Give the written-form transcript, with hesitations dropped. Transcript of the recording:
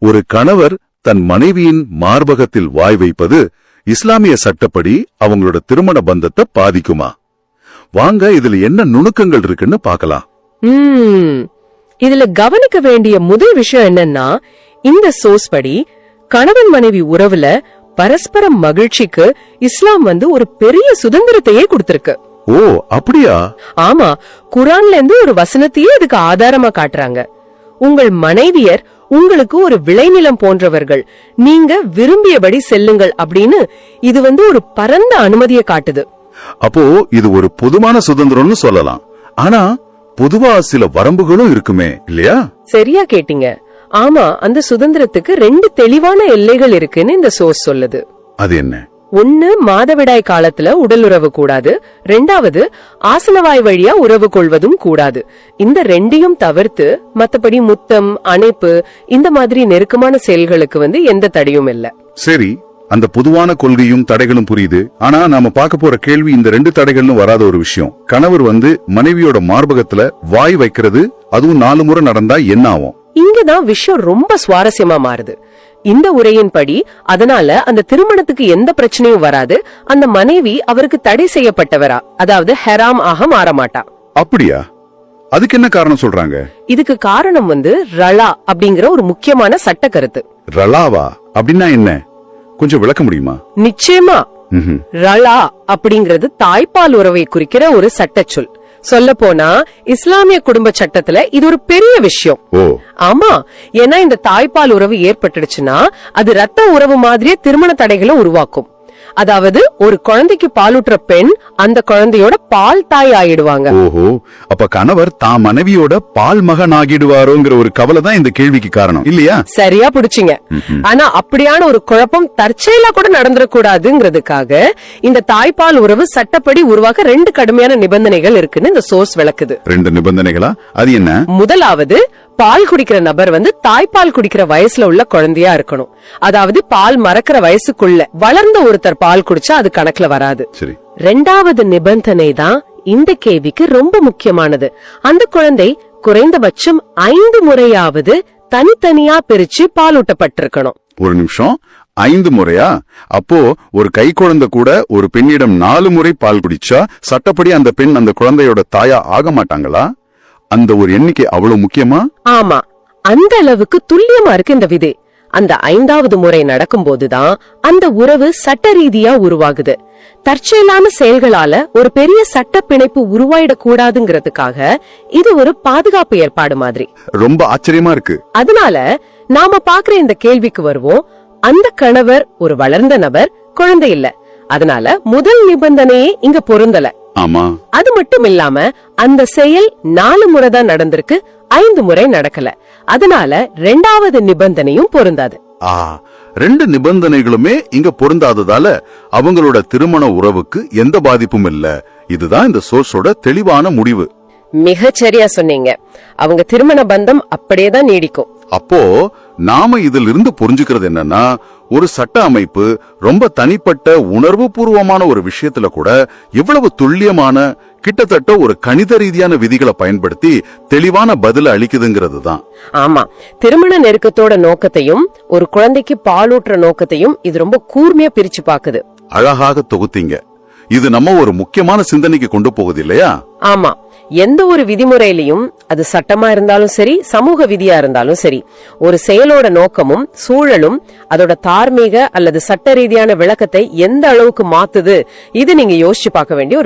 ஒரு கணவர் தன் மனைவியின் மார்பகத்தில் வாய் வைப்பது இஸ்லாமிய சட்டப்படி அவங்களோட திருமண பந்தத்தை பாதிக்குமா? வாங்க இதுல என்ன நுணுக்கங்கள் இருக்குன்னு பாக்கலாம். இதுல கவனிக்க வேண்டிய முதல் விஷயம் என்னன்னா, இந்த சோர்ஸ் படி கணவன் மனைவி உறவுல பரஸ்பர மகிழ்ச்சிக்கு இஸ்லாம் ஒரு பெரிய சுதந்திரத்தையே கொடுத்திருக்கு. ஓ அப்படியா? ஆமா, குர்ஆன்ல இருந்து ஒரு வசனத்தையே இதுக்கு ஆதாரமா காட்டுறாங்க. உங்கள் மனைவியர் உங்களுக்கு ஒரு விளைநிலம் போன்றவர்கள், நீங்க விரும்பியபடி செல்லுங்கள் அப்படின்னு இது ஒரு பரந்த அனுமதியை காட்டுது. அப்போ இது ஒரு பொதுவான சுதந்திரம்னு சொல்லலாம். ஆனா பொதுவா சில வரம்புகளும் இருக்குமே இல்லையா? சரியா கேட்டீங்க. ஆமா, அந்த சுதந்திரத்துக்கு 2 தெளிவான எல்லைகள் இருக்குன்னு இந்த சோர்ஸ் சொல்லுது. அது என்ன? ஒன்னு, மாதவிடாய் காலத்துல உடல் உறவு கூடாது. 2வது, ஆசனவாய் வழியா உறவு கொள்வதும் கூடாது. இந்த 2ஐயும் தவிர்த்து மத்தபடி முத்தம், அணைப்பு, இந்த மாதிரி நெருக்கமான செயல்களுக்கு எந்த தடையும் இல்ல. சரி, அந்த பொதுவான கொள்கையும் தடைகளும் புரியுது. ஆனா நாம பார்க்க போற கேள்வி இந்த 2 தடைகளும் வராத ஒரு விஷயம். கணவர் மனைவியோட மார்பகத்துல வாய் வைக்கிறது, அதுவும் 4 முறை நடந்தா என்ன ஆகும்? இங்கதான் விஷயம் ரொம்ப சுவாரஸ்யமா மாறுது. இந்த உரையின்படி அதனால அந்த திருமணத்துக்கு எந்த பிரச்சனையும் வராது. அந்த மனைவி அவருக்கு தடை செய்யப்பட்டவரா, அதாவது ஹெராம் ஆக மாறமாட்டா. அப்படியா? அதுக்கு என்ன காரணம் சொல்றாங்க? இதுக்கு காரணம் ரலா அப்படிங்கிற ஒரு முக்கியமான சட்ட கருத்து. ரலாவா அப்படின்னா என்ன? கொஞ்சம் விளக்க முடியுமா? நிச்சயமா. ரலா அப்படிங்கிறது தாய்ப்பால் உறவை குறிக்கிற ஒரு சட்ட சொல். சொல்ல போனா இஸ்லாமிய குடும்ப சட்டத்துல இது ஒரு பெரிய விஷயம். ஆமா, ஏன்னா இந்த தாய்ப்பால் உறவு ஏற்பட்டுடுச்சுன்னா அது ரத்த உறவு மாதிரியே திருமண தடைகளை உருவாக்கும். அதாவது ஒரு குழந்தைக்கு பாலூட்டுற பெண் அந்த குழந்தையோட பால் தாய் ஆயிடுவாங்க. ஓஹோ, அப்ப கணவர் தான் மனைவியோட பால் மகன் ஆகிடுவாரோங்கிற ஒரு கவலை தான் இந்த கேள்விக்கு காரணம் இல்லையா? சரியா புடிச்சிங்க. ஆனா அப்படியான ஒரு குழப்பம் தற்செயலா கூட நடந்துடக்கூடாதுங்கிறதுக்காக இந்த தாய்ப்பால் உறவு சட்டப்படி உருவாக்க 2 கடுமையான நிபந்தனைகள் இருக்குன்னு இந்த சோர்ஸ் விளக்குது. 2 நிபந்தனைகளா? அது என்ன? முதலாவது, பால் குடிக்கிற நபர் தாய்ப்பால் குடிக்கிற வயசுல உள்ள குழந்தையா இருக்கணும். அதாவது பால் மறக்கிற வயசுக்குள்ள வளர்ந்த ஒருத்தர் பால் குடிச்சா அது கணக்குல வராது. 2வது நிபந்தனை தான் இந்த கேள்விக்கு ரொம்ப முக்கியமானது. அந்த குழந்தை குறைந்தபட்சம் 5 முறையாவது தனித்தனியா பிரிச்சு பாலூட்டப்பட்டிருக்கணும். ஒரு நிமிஷம், 5 முறையா? அப்போ ஒரு கை குழந்தை கூட ஒரு பெண்ணிடம் 4 முறை பால் குடிச்சா சட்டப்படி அந்த பெண் அந்த குழந்தையோட தாயா ஆக மாட்டாங்களா? அந்த ஒரு எண்ணிக்கை அவ்வளவு முக்கியமா? ஆமா, அந்த அளவுக்கு துல்லியமா இருக்கு இந்த விதை. அந்த 5வது முறை நடக்கும் போதுதான் அந்த உறவு சட்ட ரீதியா உருவாகுது. தற்செயலான செயல்களால ஒரு பெரிய சட்ட பிணைப்பு உருவாயிடக்கூடாதுங்கிறதுக்காக இது ஒரு பாதுகாப்பு ஏற்பாடு மாதிரி. ரொம்ப ஆச்சரியமா இருக்கு. அதனால நாம பாக்குற இந்த கேள்விக்கு வருவோம். அந்த கணவர் ஒரு வளர்ந்த நபர், குழந்தை இல்ல. அதனால முதல் நிபந்தனையே இங்க பொருந்தல. ஆமா, அது மட்டும் இல்லாம அந்த செயல் 4 முறை தான் நடந்திருக்கு, 5 முறை நடக்கல. அதனால 2வது நிபந்தனையும் பொருந்தாது. 2 நிபந்தனைகளுமே இங்க பொருந்தாததால அவங்களோட திருமண உறவுக்கு எந்த பாதிப்பும் இல்ல. இதுதான் இந்த சோர்ஸோட தெளிவான முடிவு. மிகச்சரியா சொன்னீங்க. அவங்க திருமண பந்தம் அப்படியேதான் நீடிக்கும். அப்போ நாம இதில் இருந்து புரிஞ்சுக்கிறது என்னன்னா, ஒரு சட்ட அமைப்பு ரொம்ப தனிப்பட்ட உணர்வு பூர்வமான ஒரு விஷயத்துல கூட எவ்வளவு துல்லியமான, கிட்டத்தட்ட ஒரு கணித ரீதியான விதிகளை பயன்படுத்தி தெளிவான பதில அளிக்குதுங்கிறது தான். ஆமா, திருமண நெருக்கத்தோட நோக்கத்தையும் ஒரு குழந்தைக்கு பாலூட்டுற நோக்கத்தையும் இது ரொம்ப கூர்மையா பிரிச்சு பாக்குது. அழகாக தொகுத்தீங்க. இது நம்ம ஒரு முக்கியமான சிந்தனைக்கு கொண்டு போகுது இல்லையா? ஆமா, எந்த ஒரு விதிமுறையிலையும், அது சட்டமா இருந்தாலும் சரி, சமூக விதியா இருந்தாலும் சரி, ஒரு செயலோட நோக்கமும் சூழலும் அதோட தார்மீக அல்லது சட்ட ரீதியான விளக்கத்தை எந்த அளவுக்கு மாத்துது, இது நீங்க யோசிச்சு பார்க்க வேண்டிய ஒரு